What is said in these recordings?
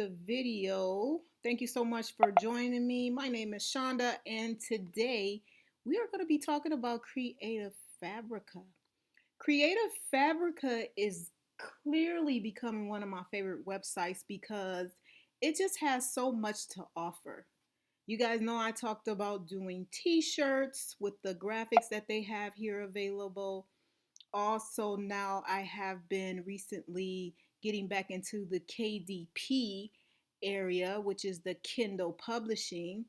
the video. Thank you so much for joining me. My name is Shonda, and today we are going to be talking about Creative Fabrica. Creative Fabrica is clearly becoming one of my favorite websites because it just has so much to offer. You guys know I talked about doing t-shirts with the graphics that they have here available. Also, now I have been recently getting back into the KDP area, which is the Kindle publishing,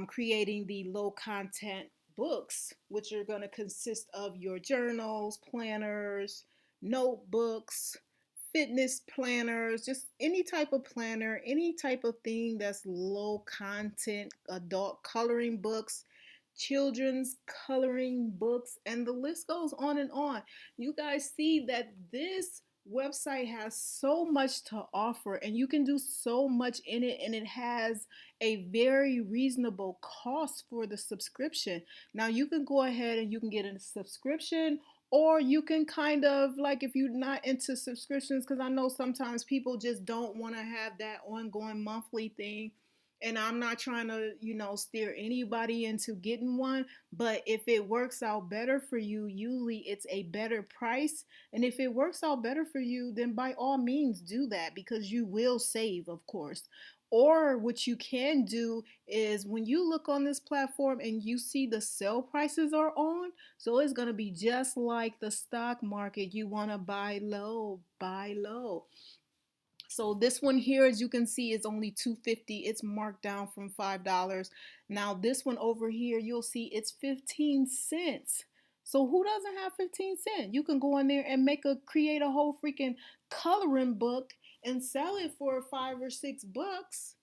creating the low content books, which are going to consist of your journals, planners, notebooks, fitness planners, just any type of planner, any type of thing that's low content, adult coloring books, children's coloring books, and the list goes on and on. You guys see that this website has so much to offer and you can do so much in it, and it has a very reasonable cost for the subscription. Now you can go ahead and you can get a subscription, or you can kind of like, if you're not into subscriptions, because I know sometimes people just don't want to have that ongoing monthly thing, and I'm not trying to, steer anybody into getting one, but if it works out better for you, usually it's a better price. And if it works out better for you, then by all means do that, because you will save, of course. Or what you can do is, when you look on this platform and you see the sale prices are on, so it's going to be just like the stock market. You want to buy low, buy low. So this one here, as you can see, is only $2.50. It's marked down from $5. Now this one over here, you'll see it's 15 cents. So who doesn't have 15 cents? You can go in there and create a whole freaking coloring book and sell it for $5 or $6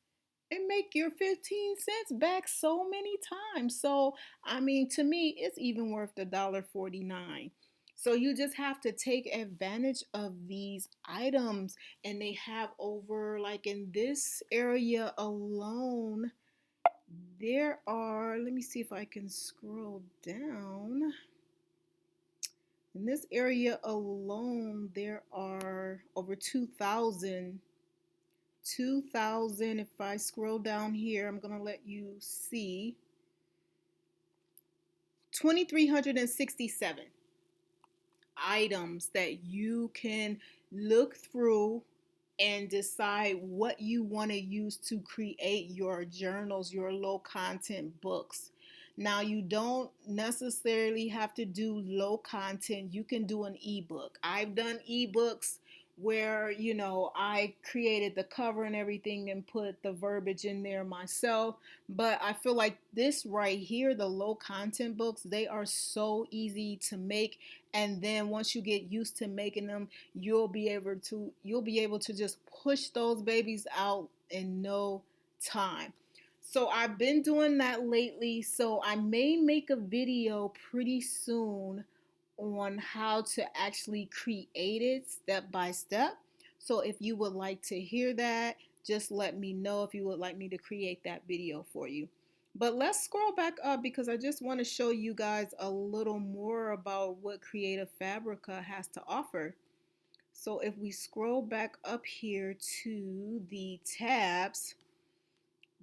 and make your 15 cents back so many times. So, I mean, to me, it's even worth the $1.49. So you just have to take advantage of these items, and they have over, like in this area alone, there are, let me see if I can scroll down. In this area alone, there are over 2,000. If I scroll down here, I'm going to let you see 2,367 items that you can look through and decide what you want to use to create your journals, your low content books. Now, you don't necessarily have to do low content. You can do an ebook. I've done ebooks where, I created the cover and everything and put the verbiage in there myself. But I feel like this right here, the low content books, they are so easy to make. And then once you get used to making them, you'll be able to just push those babies out in no time. So I've been doing that lately. So I may make a video pretty soon on how to actually create it step by step. So if you would like to hear that, just let me know if you would like me to create that video for you. But let's scroll back up, because I just want to show you guys a little more about what Creative Fabrica has to offer. So if we scroll back up here to the tabs,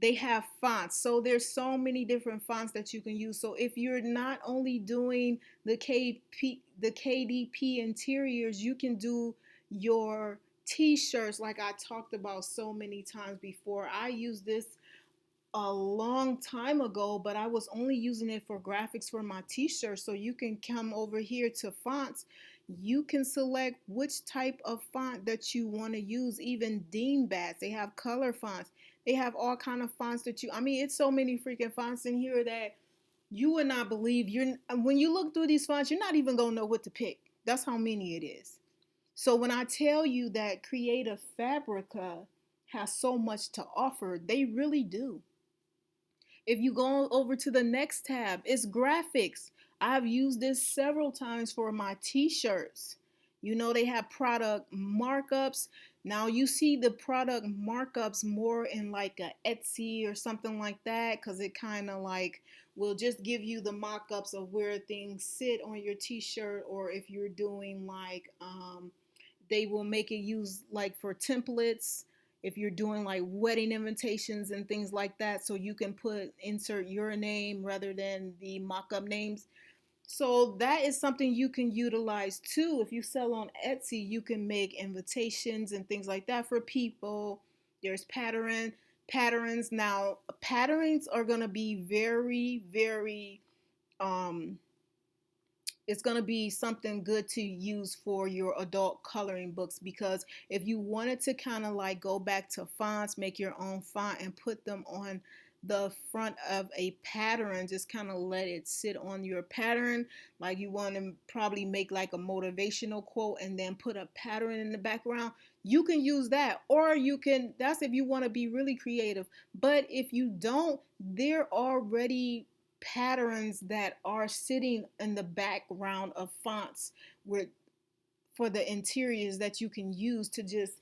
they have fonts. So there's so many different fonts that you can use. So if you're not only doing the KDP interiors, you can do your t-shirts like I talked about so many times before. I use this a long time ago, but I was only using it for graphics for my t-shirts. So you can come over here to fonts. You can select which type of font that you want to use. Even dingbats, they have color fonts. They have all kind of fonts that I mean, it's so many freaking fonts in here that you would not believe. When you look through these fonts, you're not even gonna know what to pick. That's how many it is. So when I tell you that Creative Fabrica has so much to offer, they really do. If you go over to the next tab, it's graphics. I've used this several times for my t-shirts. They have product markups. Now you see the product markups more in like a Etsy or something like that, because it kind of like will just give you the mock-ups of where things sit on your t-shirt. Or if you're doing like, they will make it use like for templates. if you're doing like wedding invitations and things like that, so you can insert your name rather than the mock-up names. So that is something you can utilize too. If you sell on Etsy, you can make invitations and things like that for people. There's patterns. Now, patterns are going to be very, very um it's going to be something good to use for your adult coloring books, because if you wanted to kind of like go back to fonts, make your own font and put them on the front of a pattern, just kind of let it sit on your pattern, like you want to probably make like a motivational quote and then put a pattern in the background, you can use that. Or you can, that's if you want to be really creative. But if you don't, there are already patterns that are sitting in the background of fonts with for the interiors that you can use to just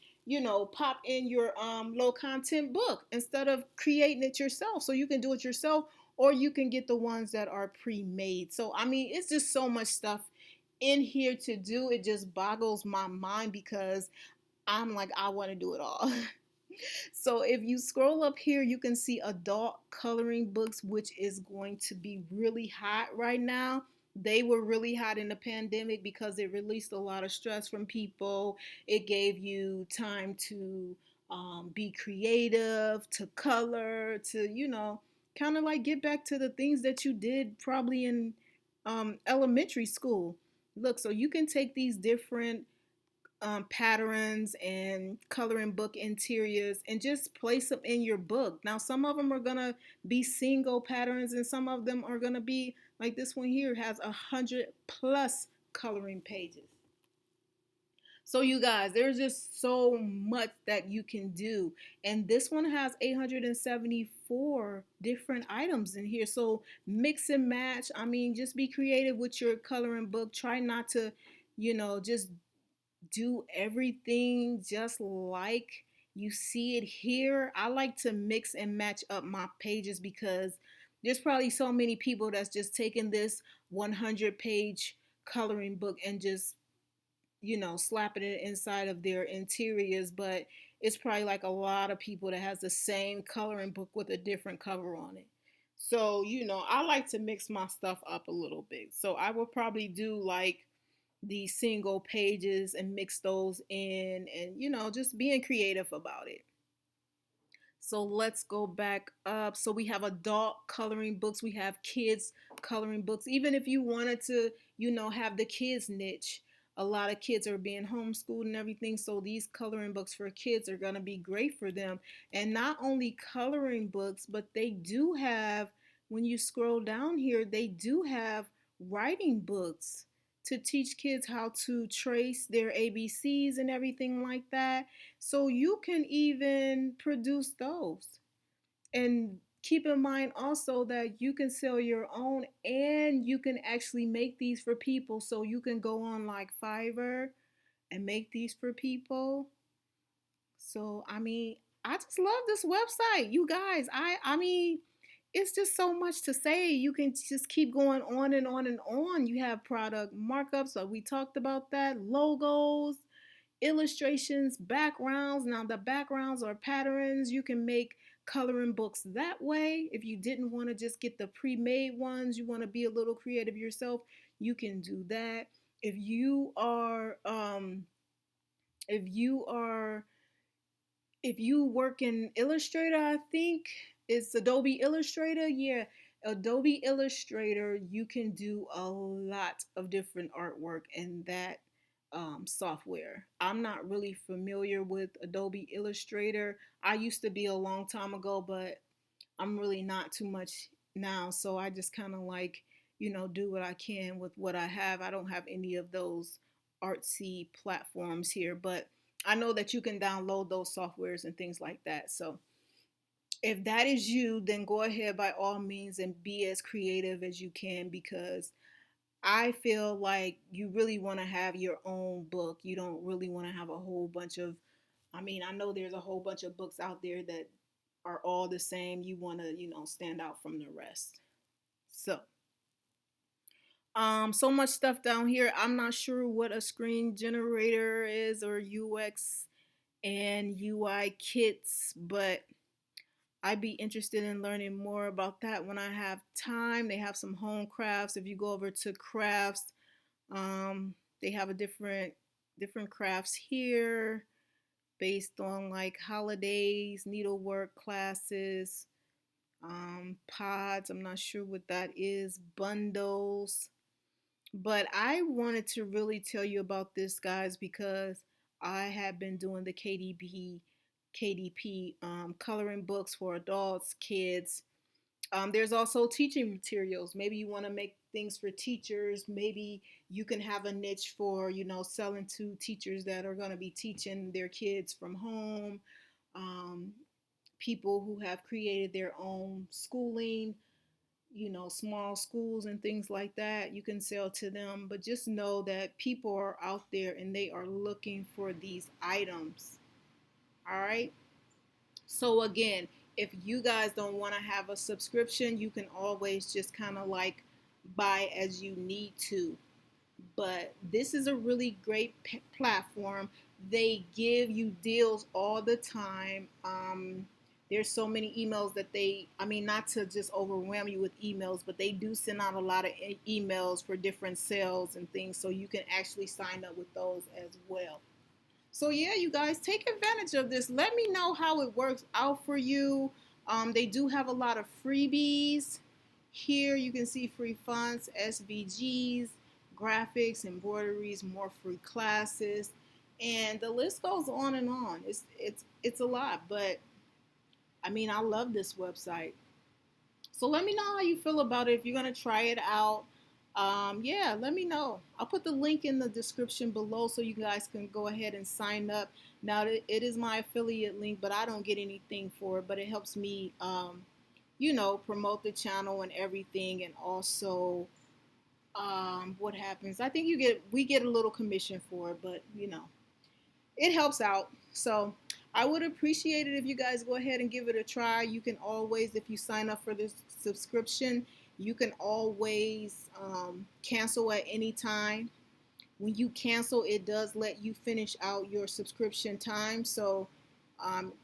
pop in your low content book instead of creating it yourself. So you can do it yourself, or you can get the ones that are pre-made. So I mean, it's just so much stuff in here to do. It just boggles my mind because I'm like, I want to do it all. So if you scroll up here, you can see adult coloring books, which is going to be really hot right now. They were really hot in the pandemic because it released a lot of stress from people. It gave you time to be creative, to color, to, kind of like get back to the things that you did probably in elementary school. Look, so you can take these different patterns and coloring book interiors and just place them in your book. Now, some of them are gonna be single patterns, and some of them are gonna be like this one here has 100+ coloring pages. So you guys, there's just so much that you can do. And this one has 874 different items in here. So mix and match. I mean, just be creative with your coloring book. Try not to, just do everything just like you see it here. I like to mix and match up my pages because there's probably so many people that's just taking this 100-page coloring book and just, slapping it inside of their interiors. But it's probably like a lot of people that has the same coloring book with a different cover on it. So, I like to mix my stuff up a little bit. So I will probably do like the single pages and mix those in, and just being creative about it. So let's go back up. So we have adult coloring books, we have kids coloring books. Even if you wanted to, have the kids niche, a lot of kids are being homeschooled and everything. So these coloring books for kids are going to be great for them. And not only coloring books, but they do have, when you scroll down here, they do have writing books to teach kids how to trace their ABCs and everything like that. So you can even produce those. And keep in mind also that you can sell your own, and you can actually make these for people. So you can go on like Fiverr and make these for people. So I mean, I just love this website, you guys. I mean, it's just so much to say. You can just keep going on and on and on. You have product markups, so we talked about that, logos, illustrations, backgrounds. Now the backgrounds are patterns. You can make coloring books that way. If you didn't want to just get the pre-made ones, you want to be a little creative yourself, you can do that. If you are if you are if you work in Illustrator, I think it's Adobe Illustrator. Yeah, Adobe Illustrator, you can do a lot of different artwork in that software. I'm not really familiar with Adobe Illustrator. I used to be a long time ago, but I'm really not too much now. So I just kind of like, do what I can with what I have. I don't have any of those artsy platforms here, but I know that you can download those softwares and things like that. So if that is you, then go ahead by all means and be as creative as you can, because I feel like you really want to have your own book. You don't really want to have a whole bunch of, I mean, I know there's a whole bunch of books out there that are all the same. You want to, stand out from the rest. So, so much stuff down here. I'm not sure what a screen generator is, or UX and UI kits, but I'd be interested in learning more about that when I have time. They have some home crafts. If you go over to crafts, they have a different crafts here based on like holidays, needlework classes, pods. I'm not sure what that is, bundles. But I wanted to really tell you about this, guys, because I have been doing the KDP coloring books for adults, kids. There's also teaching materials. Maybe you want to make things for teachers. Maybe you can have a niche for, selling to teachers that are going to be teaching their kids from home. Um, People who have created their own schooling, small schools and things like that. You can sell to them, but just know that people are out there and they are looking for these items. All right. So, again, if you guys don't want to have a subscription, you can always just kind of like buy as you need to. But this is a really great platform. They give you deals all the time. There's so many emails that I mean, not to just overwhelm you with emails, but they do send out a lot of emails for different sales and things. So you can actually sign up with those as well. So yeah, you guys take advantage of this. Let me know how it works out for you. They do have a lot of freebies. Here you can see free fonts, SVGs, graphics, embroideries, more free classes, and the list goes on and on. It's a lot, but I mean, I love this website. So let me know how you feel about it. If you're gonna try it out, yeah, let me know. I'll put the link in the description below so you guys can go ahead and sign up. Now it is my affiliate link, but I don't get anything for it. But it helps me, promote the channel and everything, and also, what happens? I think we get a little commission for it, but it helps out. So I would appreciate it if you guys go ahead and give it a try. You can always, if you sign up for this subscription, you can always cancel at any time. When you cancel, it does let you finish out your subscription time. So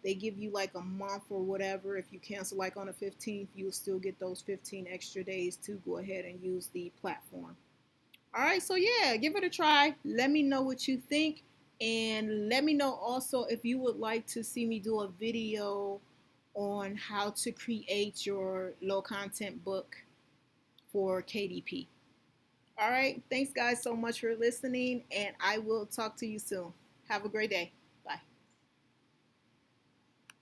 they give you like a month or whatever. If you cancel like on the 15th, you'll still get those 15 extra days to go ahead and use the platform. All right, so yeah, give it a try. Let me know what you think. And let me know also if you would like to see me do a video on how to create your low content book for KDP. All right, thanks guys so much for listening, and I will talk to you soon. Have a great day.